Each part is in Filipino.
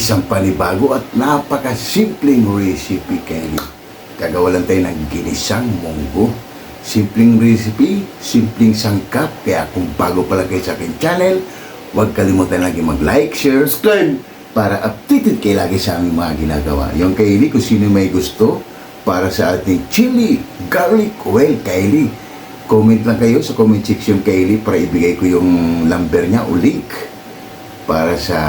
isang panibago at napakasimpleng recipe kaili. Gagawa lang tayo ng ginisang munggo. Simpleng recipe, simpleng sangkap. Kaya kung bago pa lang kayo sa akin channel, huwag kalimutan lagi mag-like, share, subscribe para updated kayo lagi sa aming mga ginagawa. Yung kaili, kung sino may gusto para sa ating chili garlic oil kaili, comment lang kayo sa comment section kaili para ibigay ko yung number niya o link para sa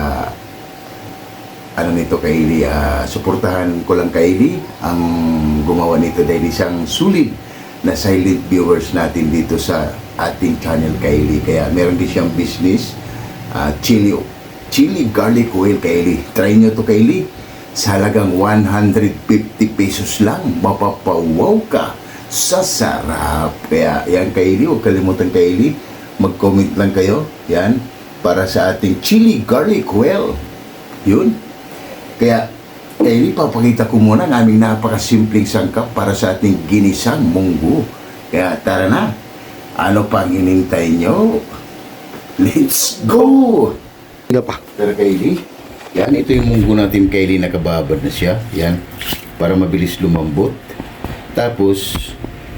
ano nito kaili, suportahan ko lang kaili ang gumawa nito dahil isang sulit na silent viewers natin dito sa ating channel kaili. Kaya meron din siyang business, chili garlic oil kaili. Try nyo to kaili, sa halagang 150 pesos lang, mapapawaw ka sa sarap. Kaya yan kaili, huwag kalimutan kaili, mag-comment lang kayo yan para sa ating chili garlic oil. Yun. Kaya, kaili, papakita ko muna ang aming napakasimpleng sangkap para sa ating ginisang munggo. Kaya, tara na. Ano pang hinintay nyo? Let's go! Ano pa? Pero kaili, yan, ito yung munggo natin kaili, nakababad na siya. Yan, para mabilis lumambot. Tapos,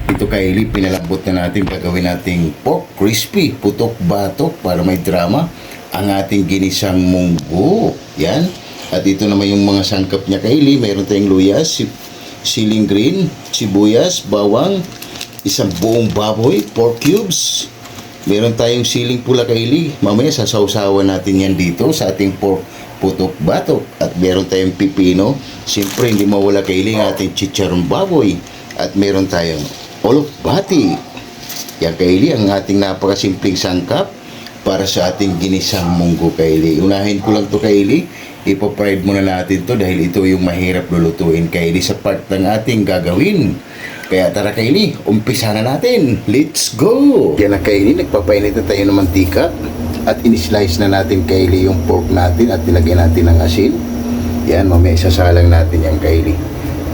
ito kaili, pinalambot na natin, gagawin nating pork crispy, putok-batok, para may drama, ang ating ginisang munggo. Yan. At ito naman yung mga sangkap niya kaili. Meron tayong luyas, siling green, sibuyas, bawang, isang buong baboy, pork cubes. Meron tayong siling pula kaili. Mamaya sasawsawan natin yan dito sa ating pork putok-batok. At meron tayong pipino. Siyempre hindi mawala kaili ang ating chicharong baboy. At meron tayong olokbati. Yan kaili ang ating napakasimpleng sangkap para sa ating ginisang munggo kaili. Unahin ko lang to kaili. Ipo-fried muna natin to dahil ito yung mahirap lulutuin kaili sa part ng ating gagawin. Kaya tara kaili, umpisa na natin. Let's go! Yan na kaili, nagpapainit na tayo ng mantika at in-slice na natin kaili yung pork natin at nilagay natin ng asin. Yan, mamaya isasalang natin yan kaili.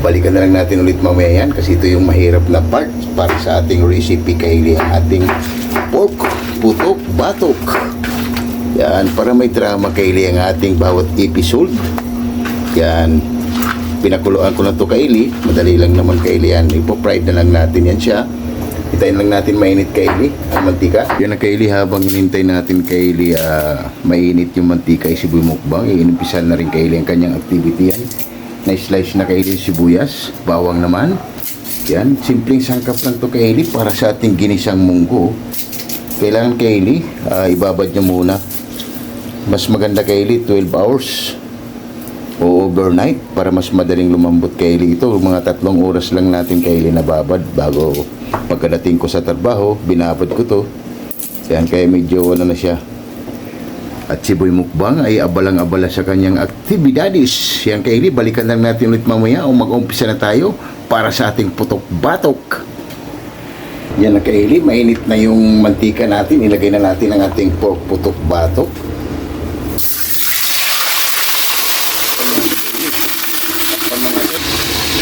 Balikan na lang natin ulit mamaya yan kasi ito yung mahirap na part para sa ating recipe kaili, ang ating pork putok batok. Yan, para may drama kaili ang ating bawat episode. Yan, pinakuluan ko na to kaili. Madali lang naman kaili yan. Ipo-fried na lang natin yan siya. Hintayin lang natin mainit kaili ang mantika. Yan na kaili, habang hinintay natin kaili mainit yung mantika, isiboy mukbang. Inimpisan na rin kaili ang kanyang activity yan. Na-slice na kaili sibuyas, bawang naman. Yan, simpleng sangkap lang to kaili para sa ating ginisang munggo. Kailangan kaili, ibabad nyo muna. Mas maganda kaili 12 hours o overnight para mas madaling lumambot kaili ito. Mga 3 oras lang natin kaili nababad bago pagkadating ko sa trabaho, binabad ko to. Yan, kaya medyo ano na siya. At si Boy Mukbang ay abalang-abala sa kanyang aktibidades. Yan kaili, balikan lang natin ulit mamaya o mag-umpisa na tayo para sa ating putok-batok. Yan na kaili, mainit na yung mantika natin. Ilagay na natin ang ating pork putok-batok.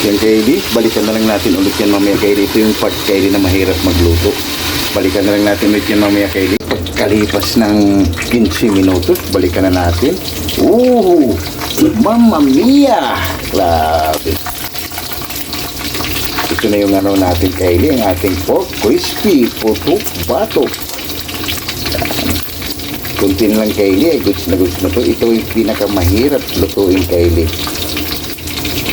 Yan kaili, balikan na lang natin ulit yan mamaya kaili. Ito yung part kaili na mahirap magluto. Balikan na lang natin ulit yan mamaya kaili. Pagkalipas ng 15 minutos, balikan na natin. Mamma mia! Grabe. Ito na yung ano natin kaili, ang ating pork crispy putok-batok. Kunti lang kaili, goods na to. Ito yung pinakamahirap lutuin kaili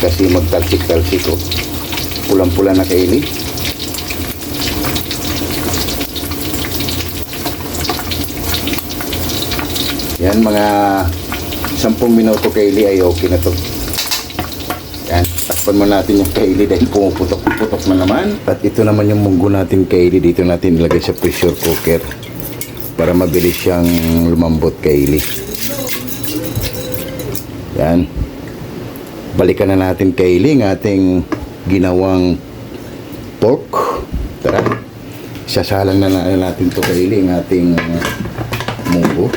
kasi magtalsik-talsik ko. Pulang-pula na kaili. Yan, mga 10 minuto kaili ay okay na to. Yan, takpan mo natin yung kaili dahil pumuputok-putok na naman. At ito naman yung munggo natin kaili, dito natin ilagay sa pressure cooker para mabilis siyang lumambot kaili. Yan, balikan na natin kaili ang ating ginawang pork. Tara, sasalang na natin to kaili ang ating munggo.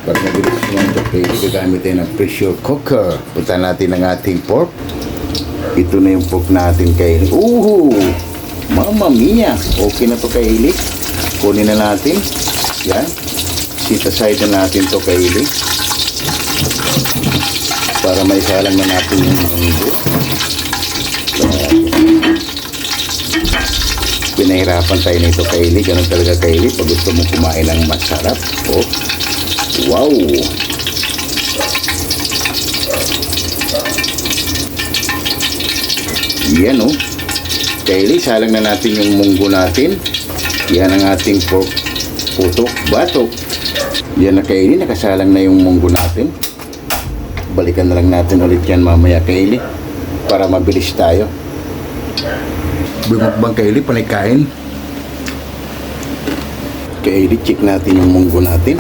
Para mabilis lumambot kaili, gagamit tayo ng pressure cooker. Punta natin ang ating pork. Ito na yung pork natin kaili. Mamma mia! Okay na to kaili. Kunin na natin. Yan. Set aside na natin to Kaylee. Para may salang na natin yung munggo. Pinahirapan tayo nito Kaylee. Ganun talaga Kaylee. Pag gusto mo kumain ng masarap. Oh. Wow! Yan oh. Kaylee, salang na natin yung munggo natin. Yan ang ating pork putok batok. Yan na Kaylee, nakasalang na yung munggo natin. Balikan na lang natin ulit yan mamaya Kaylee. Para mabilis tayo. Bumukbang Kaylee, panikain. Kaylee, check natin yung munggo natin.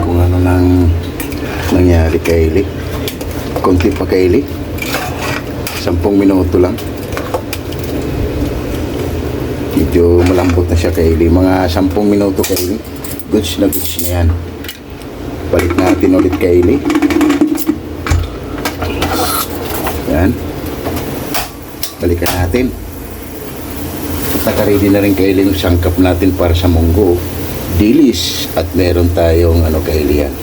Kung ano nang nangyari Kaylee. Konti pa Kaylee. 10 minuto lang. Medyo malambot na siya Kaylee. Mga 10 minuto Kaylee. Goods na yan. Balik natin ulit Kaylee. Yan. Balikan natin. At naka-ready na rin Kaylee yung sangkap natin para sa munggo. Dilis. At meron tayong Kaylee yan.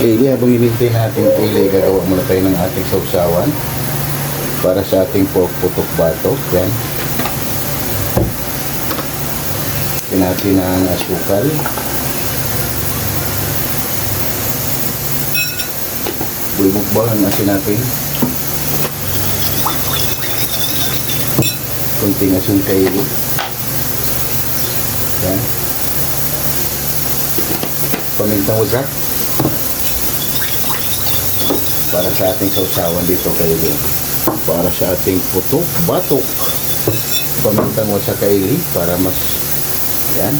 Kaylee, habang hinintay natin Kaylee, gagawa muna tayo ng ating sausawan para sa ating pork putok batok. Yan. Ito natin ang asukal. Bumukbang natin natin. Kunting asun Kaylee. Yan. Pamintang wasak. Para sa ating sausawan dito Kaylee. Para sa ating putok batok. Pamintang wasak Kaylee para mas yan.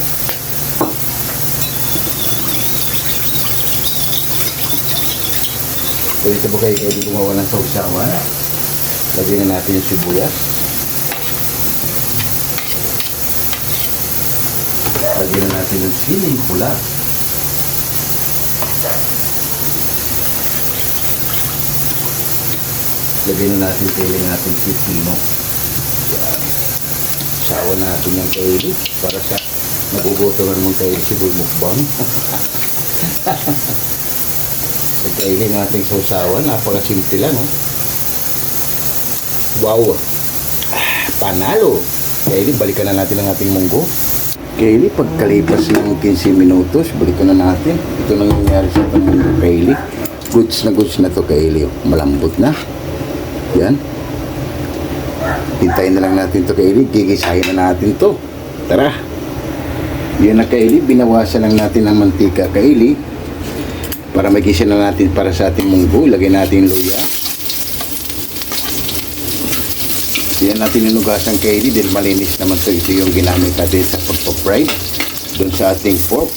Ito po kayo Kaylee gumawa ng sausawan. Lagyan na natin yung sibuyas. Lagyan na natin yung siling pula. Lagyan na natin Kaylee natin pipino. Yan. Sawa natin yung Kaylee para sa nagugutuman mong Kaylee siboy mukbang. Sa Kaylee natin sausawan, napakasimple lang. Oh. Wow! Panalo! Kaylee, balikan na natin ang ating munggo. Kaylee, pagkalipas ng 15 minutos, balikan na natin. Ito nangyayari sa itong munggo Kaylee. Goods na to Kaylee. Malambot na. Yan. Hintayin na lang natin to Kaylee. Gigisahin na natin to. Tara. Yan na Kaylee. Binawasan lang natin ang mantika Kaylee. Para magisa na natin para sa ating munggo. Ilagay natin luya. Yan natin inugasan Kaylee. Dahil malinis naman to. Ito yung ginamit natin sa pagpapry. Doon sa ating pork.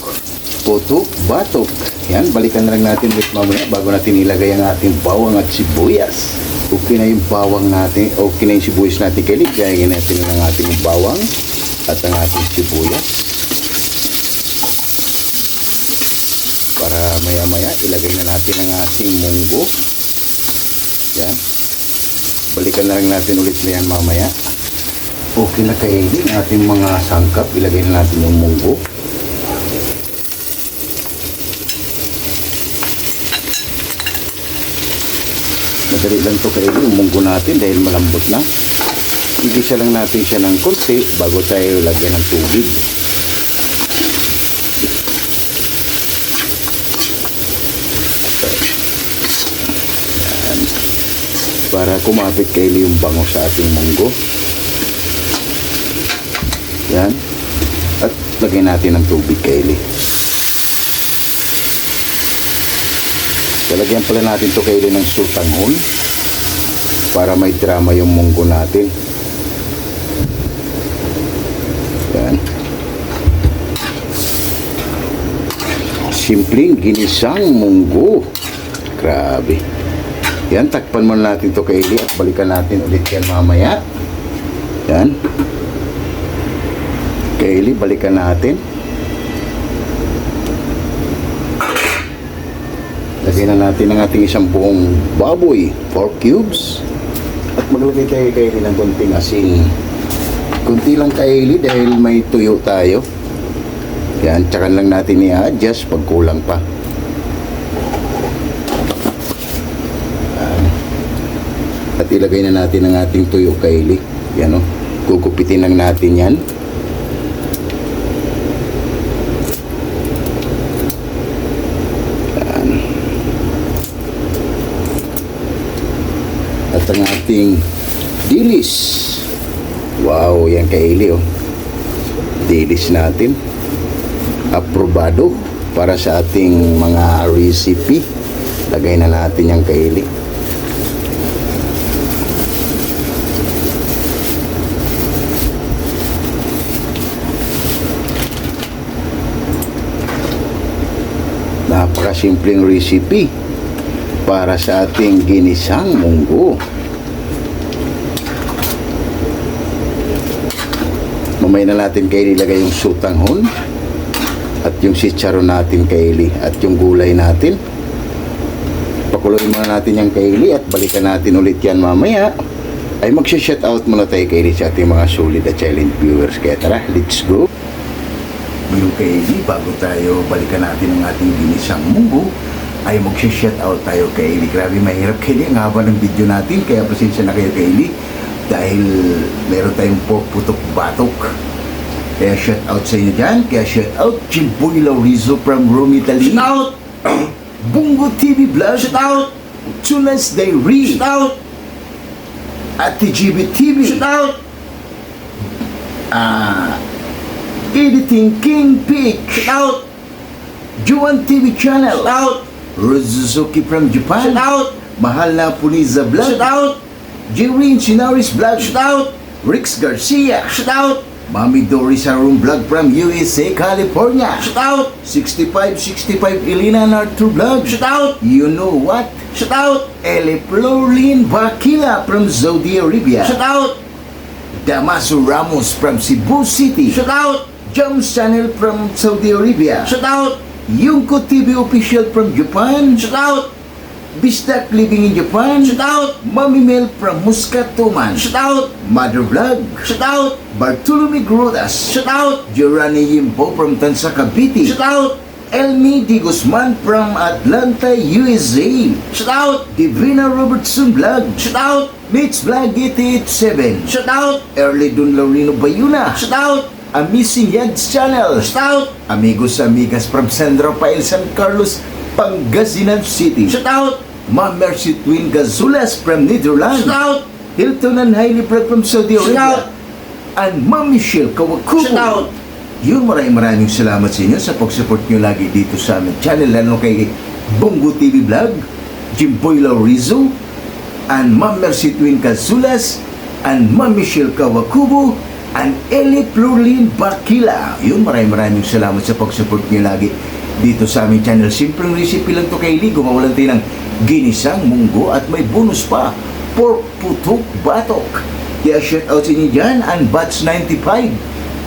Putok, batok. Yan. Balikan na lang natin ulit mamaya bago natin ilagay ang ating bawang at sibuyas. Okay na yung bawang natin, okay na yung sibuyas natin Kaylee. Kaya natin ang ating bawang at ang ating sibuyas. Para maya-maya, ilagay na natin ang ating munggo. Yan. Balikan na lang natin ulit na yan mamaya. Okay na Kaylee, ang ating mga sangkap. Ilagay na natin yung munggo. Madali lang to Kaylee, yung munggo natin dahil malambot lang. Igisa lang natin siya ng konti bago tayo lagyan ng tubig. Yan. Para kumapit Kaylee yung bango sa ating munggo. Yan. At lagyan natin ng tubig Kaylee. Lalagyan pala natin to Kaylee ng sultanghon para may drama yung munggo natin. Yan. Simpleng ginisang munggo. Grabe. Yan, takpan muna natin to Kaylee at balikan natin ulit yan mamaya. Yan. Kaylee, balikan natin. Lagyan na natin ang ating isang buong baboy, 4 cubes. At maglagay tayo Kaylee ng konting asin. Kunti lang Kylie dahil may tuyo tayo. Yan, tsakan lang natin i-adjust pag kulang pa. At ilagay na natin ang ating tuyo Kylie. Yan o. Kukupitin lang natin yan. Yan. At ang ating dilis. Wow, yan Kylie oh. Dilis natin. Aprobado para sa ating mga recipe. Lagay na natin yung Kylie. Napakasimpleng recipe para sa ating ginisang munggo. Mamaya na natin Kylie ilagay yung sutanghon at yung chicharon natin Kylie at yung gulay natin. Pakuloyin muna natin yung Kylie at balikan natin ulit yan mamaya. Ay magsha-shoutout muna tayo Kylie sa ating mga solid at silent viewers. Kaya tara, let's go! Yung Kylie, bago tayo balikan natin ang ating ginisang munggo, ay magsha-shoutout tayo Kylie. Grabe mahirap Kylie, ang haba ng video natin, kaya pasensya na kayo Kylie dahil meron tayong pork putok batok. Kaya shoutout sa inyo dyan. Kaya shoutout Chimboy Laurizo from Rome, Italy. Shoutout Bungo TV Vlog. Shoutout Tunas Diary. Shoutout Ate GB TV. Shoutout Editing King Peak. Shoutout Juan TV Channel. Shoutout Rozuzuki from Japan. Shoutout Mahal na Puniza Vlog. Shoutout Jirin Chinaris Vlog. Shoutout Rix Garcia. Shoutout Mami Doris Harum Vlog from USA, California. Shoutout 6565 Elena Nartur Vlog. Shoutout You Know What. Shoutout Ele Florlin Bakila from Saudi Arabia. Shoutout Damaso Ramos from Cebu City. Shoutout Jams Channel from Saudi Arabia. Shoutout Yungko TV Official from Japan. Shoutout Bistak Living in Japan. Shoutout Mami Mel from Muscat Tuman. Shoutout Mother Vlog. Shoutout Bartolome Grodas. Shoutout Jorani Yimpo from Tansa Cavite. Shoutout Elmi Di Guzman from Atlanta, USA. Shoutout Divina Robertson Vlog. Shoutout Mitch Vlog 887. Shoutout Early Dun Laurino Bayuna. Shoutout Amazing Yads Channel. Shoutout Amigos Amigas from San Rafael, San Carlos, Pangasinan City. Shoutout Ma'am Mercy Twin Gazulas from Netherlands. Shoutout Hilton and Hailey Brad from Saudi Arabia. And Ma'am Michelle Kawakubo. Shoutout Yun, maraming salamat sa inyo sa pag-support nyo lagi dito sa aming channel, lalo kay Bungo TV Vlog, Jimboy Laurizo, and Ma'am Mercy Twin Gazulas, and Ma'am Michelle Kawakubo, and Eli Florlin Bakila. Yun, maraming salamat sa pag-support nyo lagi dito sa aming channel. Simpleng recipe lang to Kylie. Gumawalan tayo ng ginisang munggo at may bonus pa, pork putok batok. Kaya shoutout sa inyo dyan, and Batch 95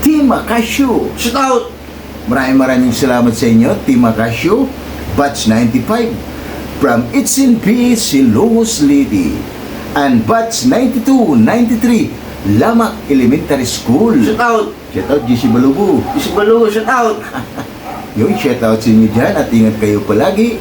Team Akasyo. Shoutout! Maraming salamat sa inyo, Team Akasyo, Batch 95 from It's in Peace, Silongos Lady, and Batch 92-93 Lamak Elementary School. Shoutout! Shoutout GC Balubu. GC Balubu, shoutout! Yung shoutout sa inyo dyan at ingat kayo palagi.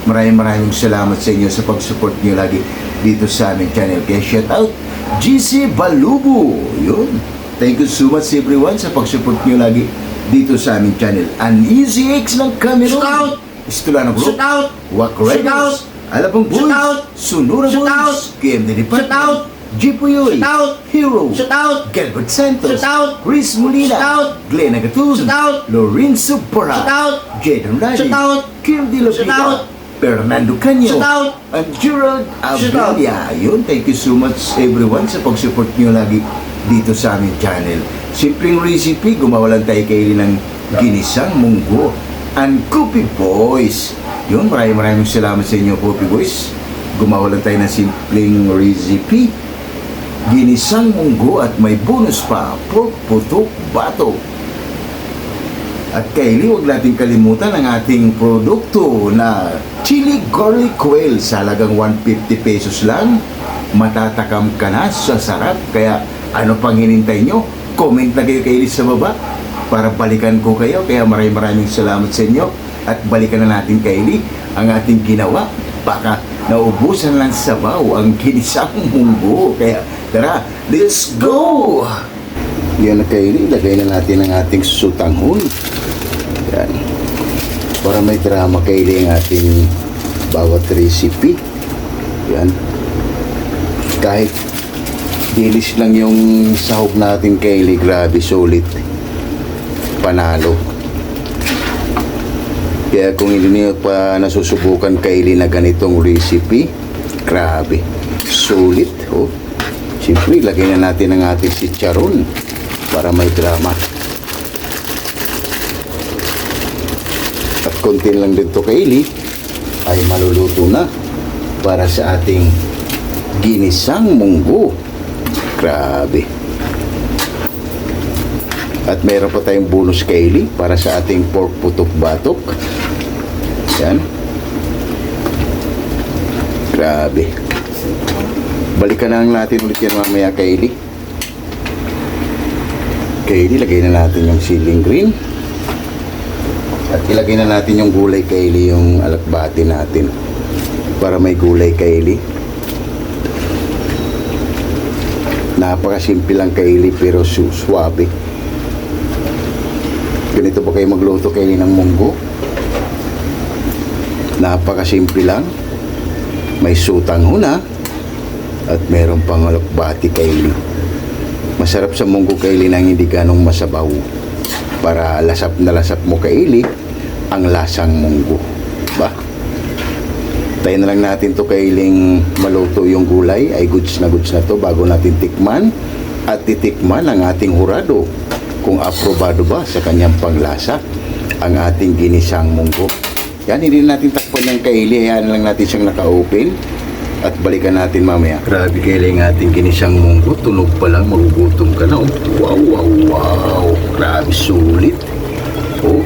Maraming salamat sa inyo sa pag-support nyo lagi dito sa aming channel. Kaya shoutout GC Balubu. Yun. Thank you so much everyone sa pag-support nyo lagi dito sa aming channel. An Easy X ng Cameron. Shoutout! Istulano Group. Shoutout! Wak Riders. Alapang Boys. Shoutout! Sunura Boys. KMD Department. Shoutout! Jipuyoy. Shoutout! Hero. Shoutout! Gilbert Santos. Shoutout! Chris Molina. Shoutout! Glenn Agatun. Shoutout! Lorenzo Porra. Shoutout! Jaden Radi. Shoutout! Kim De La Vida. Fernando Canyo. Shoutout! And Gerald Abelia. Yun, thank you so much everyone sa pag-support nyo lagi dito sa aming channel. Simpleng recipe, gumawa lang tayo Kylie ng ginisang munggo and Coffee Boys. Yun, maraming salamat sa inyo Coffee Boys. Gumawa lang tayo ng simpleng recipe, ginisang munggo at may bonus pa, pork putok batok. At Kylie, huwag natin kalimutan ang ating produkto na chili garlic quail sa halagang 150 pesos lang. Matatakam ka na sa sarap, kaya ano pang hinintay nyo? Comment na kayo Kaylee sa baba para balikan ko kayo. Kaya maraming salamat sa inyo. At balikan na natin Kaylee ang ating ginawa. Baka naubusan lang sabaw ang ginisang munggo. Kaya tara, let's go! Yan na Kaylee, lagay na natin ang ating susutanghon. Yan. Para may drama Kaylee ang ating bawat recipe. Yan. Kahit dilis lang yung sahog natin Kaylee, grabe, solid. Panalo. Kaya kung hindi niyo pa nasusubukan Kaylee na ganitong recipe, grabe, solid. Oh. Siyempre, lagay na natin ang ating chicharon para may drama. At konti lang din to Kaylee ay maluluto na para sa ating ginisang munggo. Grabe. At meron pa tayong bonus Kaylee para sa ating pork putok-batok. Yan. Grabe. Balikan na lang natin ulit yan mamaya Kaylee. Kaylee, lagay na natin yung ceiling green. At ilagay na natin yung gulay Kaylee, yung alakbati natin. Para may gulay Kaylee. Napakasimple lang Kaylee pero suwabe. Ganito ba kayo magluto Kaylee ng munggo? Napakasimple lang. May sutanghon na. At meron pang alakbati Kaylee. Masarap sa munggo Kaylee nang hindi ganong masabaw. Para lasap na lasap mo Kaylee ang lasang munggo. Ba? Tayo na lang natin to Kaylee maluto yung gulay. Ay goods na to bago natin tikman. At titikman ang ating hurado kung aprobado ba sa kanyang panglasa ang ating ginisang munggo. Yan, hindi natin takpan yung Kaylee. Hayaan lang natin siyang naka-open. At balikan natin mamaya. Grabe Kaylee ang ating ginisang munggo. Tunog pa lang, magugutom ka na. Oh. Wow, wow, wow. Grabe, sulit. Oh,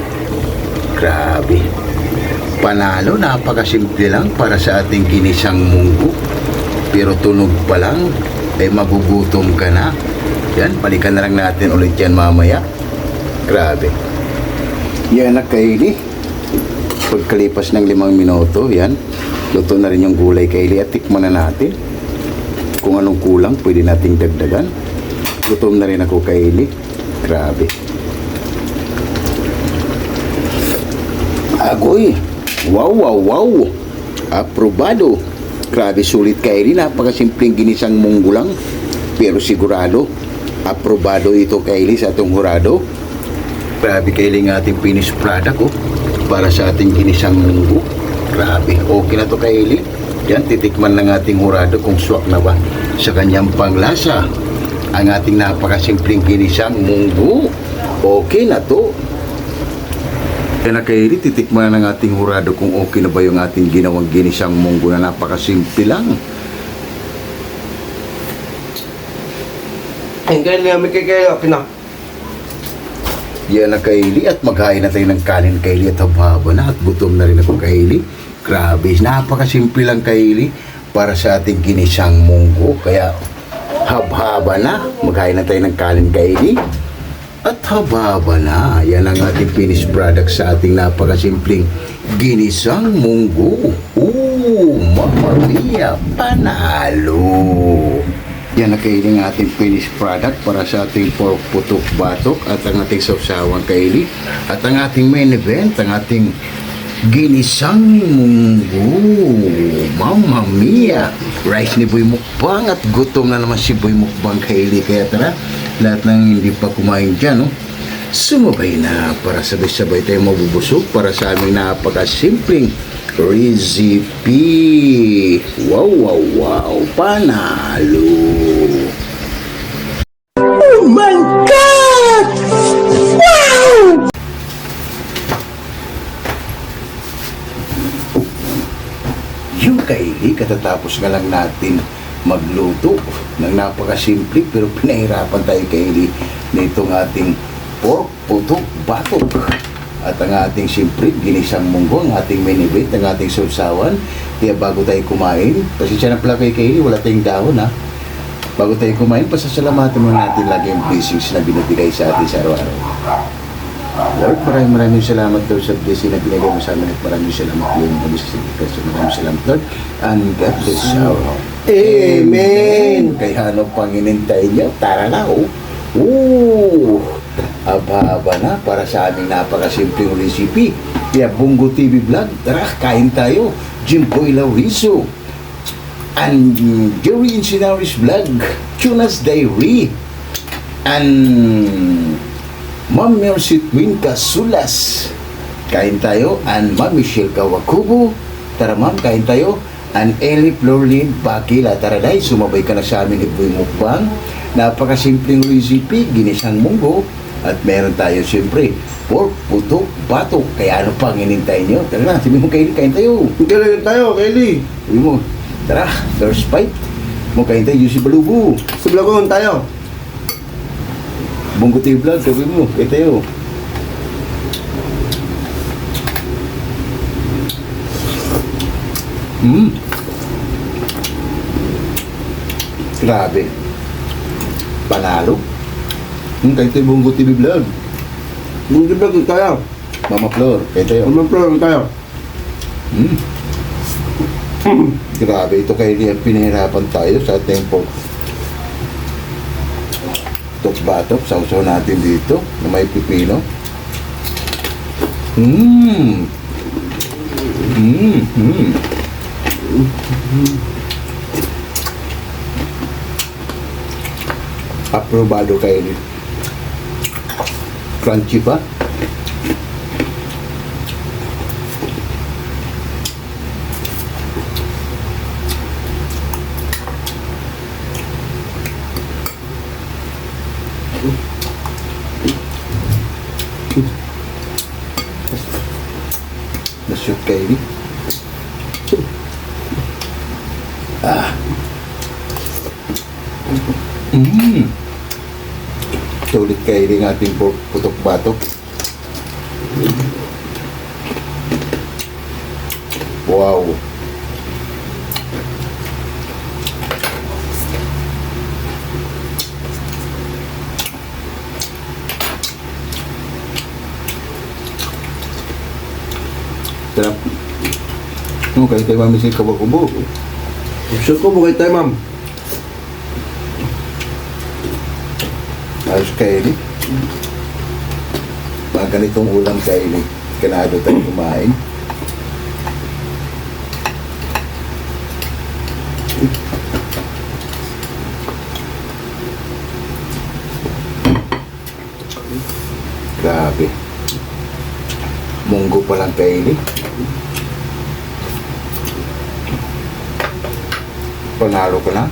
grabe. Panalo, napakasimple lang para sa ating ginisang munggo. Pero tunog pa lang, ay magugutom ka na. Yan, balikan na lang natin ulit yan mamaya. Grabe. Yan na Kaylee. Pagkalipas ng 5 minuto, yan. Luto na rin yung gulay Kaylee at tikman na natin. Kung anong kulang, pwede nating dagdagan. Gutom na rin ako Kaylee. Grabe. Agoy. Wow, wow, wow. Aprobado. Grabe, sulit Kaylee. Napakasimpleng ginisang munggo lang. Pero sigurado, aprobado ito Kaylee sa atong hurado. Grabe Kaylee ng ating finished product para sa ating ginisang munggo. Grabe, okay na to Kaylee. Yan, titikman ng ating hurado kung swak na ba sa kanyang panglasa ang ating napakasimpleng ginisang munggo. Okay na to. Yan na Kaylee, titikman ng ating hurado kung okay na ba yung ating ginawang ginisang munggo na napakasimple lang. Ang galing namin kay Kaylee, okay na. Yan na Kaylee, at maghain na tayo ng kanin Kaylee at habhaba na at gutom na rin ako Kaylee. Grabe, napakasimple lang Kaylee para sa ating ginisang munggo. Kaya habhaba na, maghain na tayo ng kanin Kaylee at habhaba na. Yan ang ating finished product sa ating napakasimpleng ginisang munggo. Mamma mia, panalo. Yan na Kaylee ang ating finished product para sa ating pork putok-batok at ang ating sawsawang Kaylee at ang ating main event, ang ating ginisang munggo. Mamma mia! Rice ni Boy Mukbang at gutom na naman si Boy Mukbang Kaylee. Kaya tara, lahat ng hindi pa kumain dyan, sumabay na para sabay-sabay tayo mabubusog para sa aming napakasimpleng recipe. Wow, wow, wow. Panalo. Oh my God! Wow! Yung Kaylee, katatapos nga lang natin magluto ng napakasimple pero pinahirapan tayo Kaylee nitong ating pork putok-batok at ang ating siyempre ginisang munggo, ang ating main event, ang ating sausawan. Kaya bago tayo kumain, pasensya na pala kay Kaylee, wala tayong dahon ha, Bago tayo kumain, pasasalamatan muna natin lagi ang blessings na binibigay sa atin sa araw-araw. Lord, maraming salamat Lord sa blessing na binigay mo sa amin at maraming salamat Lord na sa maraming salamat Lord and God bless our heart. Amen. Kaya ano pang inintay niyo? Tara na, oh. Aba na para sa aming napakasimpleng recipe. Kaya Bongo TV Vlog, tara, kain tayo. Jimboy Laurizo and Jerry Insinaris Vlog, Tunas Diary, and Ma'am Mercy Twin Casulas. Kain tayo. And Ma'am Michelle Kawakubo. Tara ma'am, kain tayo. And Ellie Florlin Bakila. Tara dahil, sumabay ka na sa amin ni Boy Mukbang. Napakasimpleng recipe, ginisang munggo. At meron tayo siyempre, pork, putok, batok. Kaya ano pang inintay nyo? Tara na, sabi mo Kylie, kain tayo. Kailan tayo, Kylie? Sabi mo, tara, first bite. Mo kain tayo, Juicy Balubo. Sa vlogon tayo. Bongo TV Vlog, sabi mo, kain tayo. Grabe. Panalo. Kain tayo, Bongo TV Vlog. Yung vlogon tayo. Mama Flor, kain tayo. Vlogon tayo. Grabe, ito kayo niya pinahirapan tayo sa ating pork. Batok, sausaw natin dito na may pipino. Aprobado kayo ni crunchy pa. Na-shoot kayo ni. Sulit kayo rin ating putok-batok. Wow. Sarap. Kayo tayo mami sa kabakubo. Gusto ko bukay tayo, ma'am. Ayos kayo ni. Mga ganitong ulam kayo ni. Kanado tayo kumain. Grabe. Munggo pa lang kayo ni. Panalo ka na.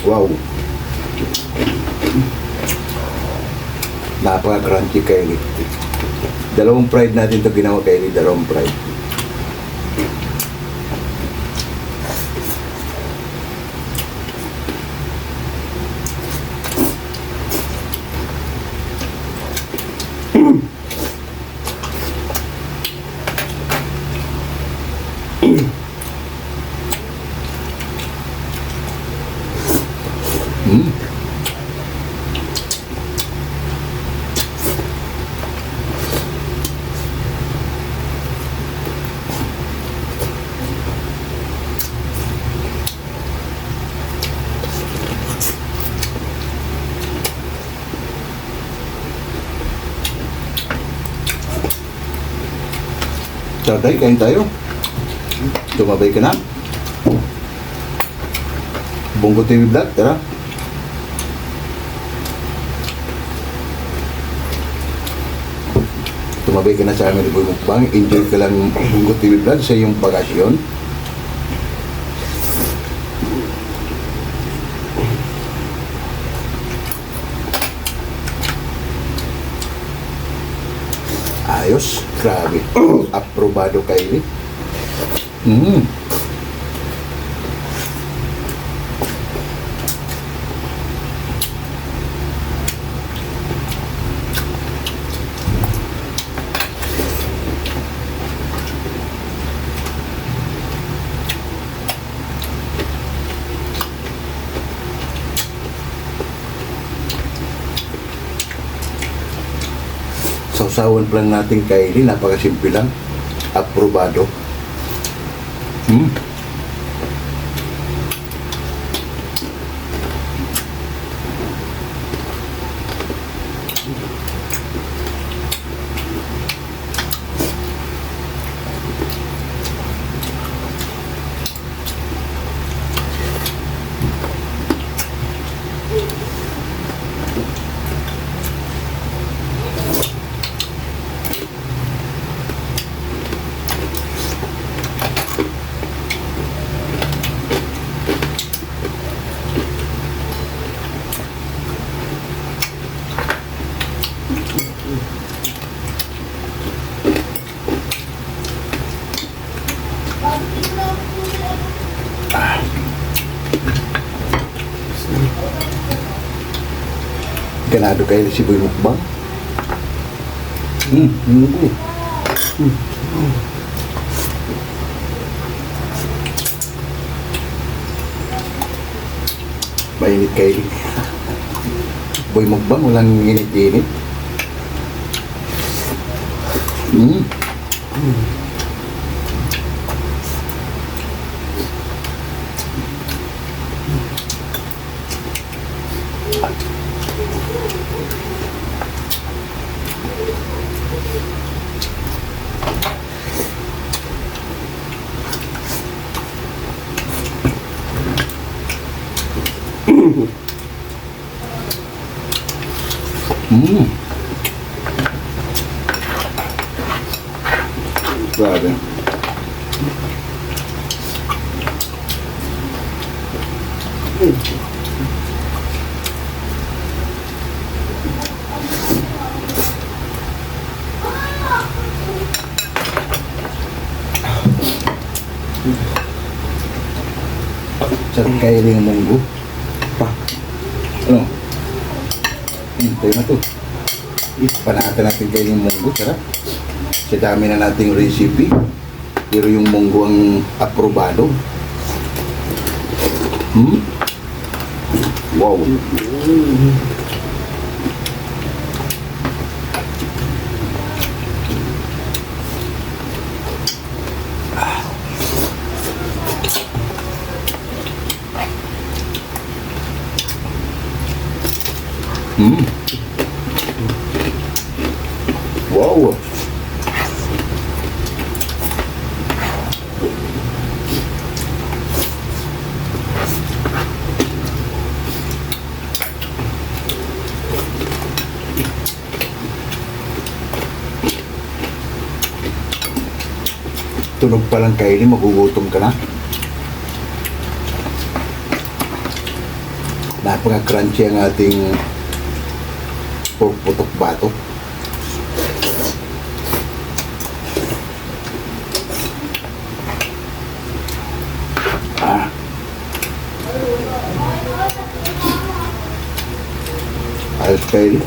Wow. Napaka-crunchy kayo. Dalawang fried natin ito ginawa kayo. Dalawang fried. Saday, kain tayo. Tumabay ka na. Bongo TV Vlog, tara. Tumabay ka na sa amin ni Boy Mukbang. Enjoy ka lang Bongo TV Vlog sa iyong bakasyon. Ayos, grabe. Aprobado kayo. Sausawan pa lang natin kaili, napakasimple lang. Aprobado. Hmm. Ganado kayo si Boy Mukbang. Munggo. Mainit kayo. Boy Mukbang, walang init-init. Grabe. Sarap kayo rin yung munggo. Pa. Ano? Tayo na to. Panatan natin kayo yung munggo. Sarap. Sa dami na nating recipe. Pero yung munggo ang aprobado. Wow. Wow. Tunog pa lang kayo, magugutom ka na. Napaka-crunchy ang ating pork putok bato. Ayos kayo.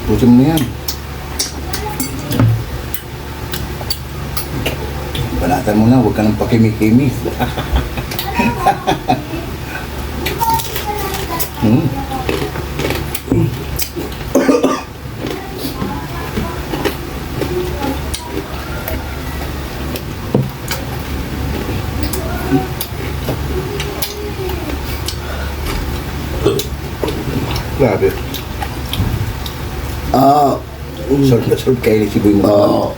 Pusin mo na yan. Banatan mo na, huwag ka nang pakimi-kimi. Grabe. Sarap na sarap kayo si Boy Mukbang.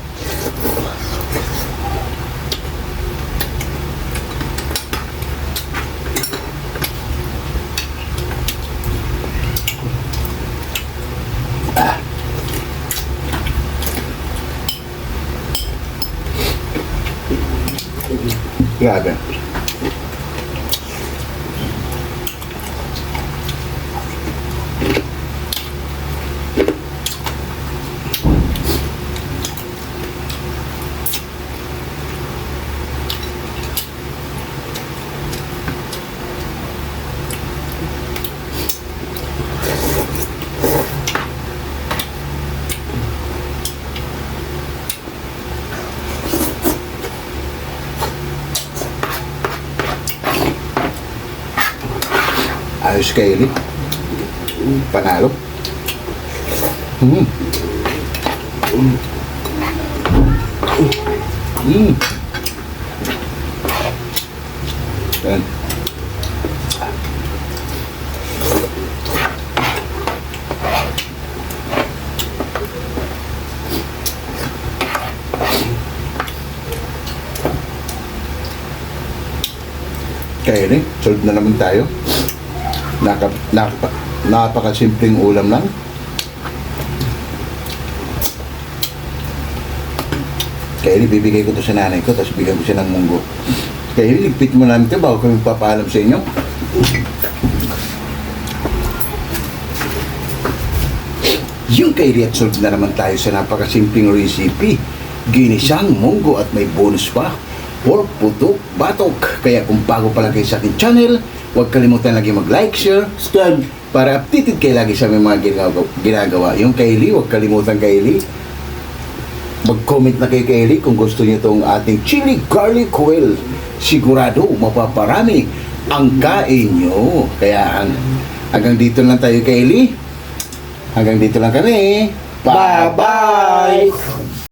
Grabe. Ayos Kylie. Panalo. Mm. Mm. Yan. Kaya rin, solve na naman tayo. Napakasimpleng ulam lang. Kaya rin, bibigay ko to sa nanay ko, tapos bigyan ko siya ng munggo. Kaya rin, ligpit mo namin ito bago kami papaalam sa inyo. Yung kay at solve na naman tayo sa napakasimpleng recipe. Ginisang munggo at may bonus pa. Pork putok batok. Kaya kung bago pa lang kayo sa aking channel, huwag kalimutan lagi mag-like, share, subscribe para updated kayo lagi sa mga ginagawa. Yung Kylie, huwag kalimutan Kylie. Mag-comment na kay Kylie kung gusto niyo itong ating chili garlic oil. Sigurado mapaparami ang kain nyo. Kaya hanggang dito lang tayo Kylie. Hanggang dito lang kami. Bye-bye!